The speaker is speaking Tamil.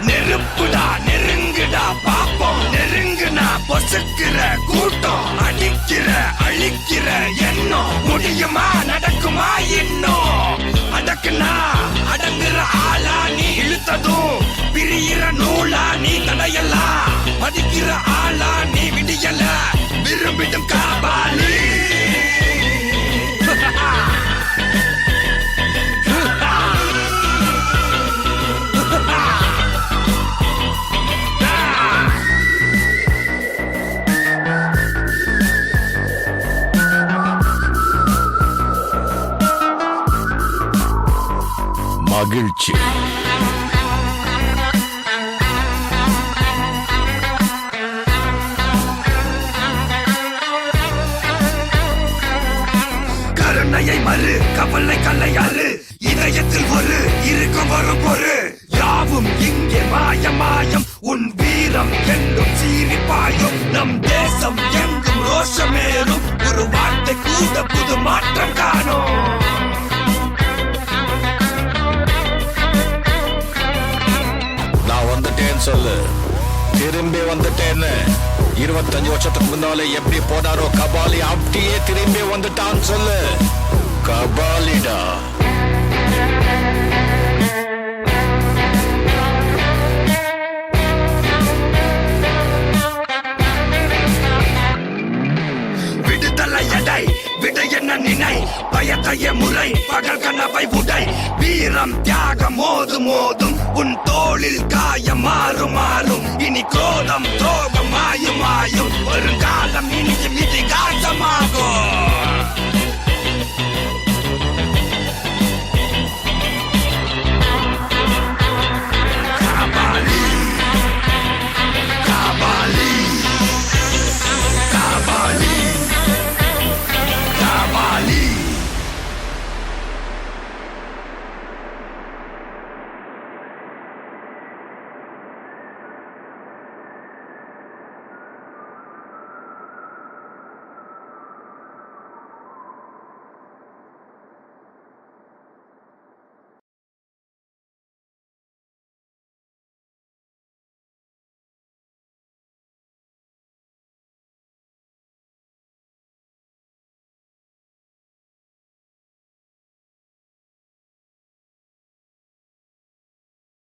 நெருப்புடா நெருங்குடா பாப்போம் நெருங்குனா பொசுக்கிற கூட்டம் அடிக்கிற அழிக்கிற எண்ணம் முடியுமா நடக்குமா இன்னும் அடக்குனா அடங்குற ஆளா நீ இழுத்ததும் பிரியிற நூலா நீ தடையலாம் மதிக்கிற ஆளா நீ விடியல விரும்பிடும் காபாலி மகிழ்ச்சி கருணையை மறு கவலை கல்லையாறு இதயத்தில் ஒரு இருக்கும் வரும் பொரு யாவும் இங்கே மாயம் உன் வீரம் என்றும் சீரிப்பாயும் நம் தேசம் எங்கும் ரோஷமேறும் ஒரு வார்த்தை கூட புது மாற்றம் காணும் சொல்லு திரும்பி வந்துட்டேன்னு 25 வருஷத்துக்கு முன்னால எப்படி போனாரோ கபாலி அப்படியே திரும்பி வந்துட்டான் சொல்லு கபாலிடா விடுதலை எடை விடு என்ன நினை பயத்தைய முறை பகல் கனவை உடை வீரம் தியாகம் மோதும் உன் தோளில் காயம் மாறும் இனி கோதம் துரோகம் மாயும் வருங்காலம் இனியும் இதிகாசமாகும்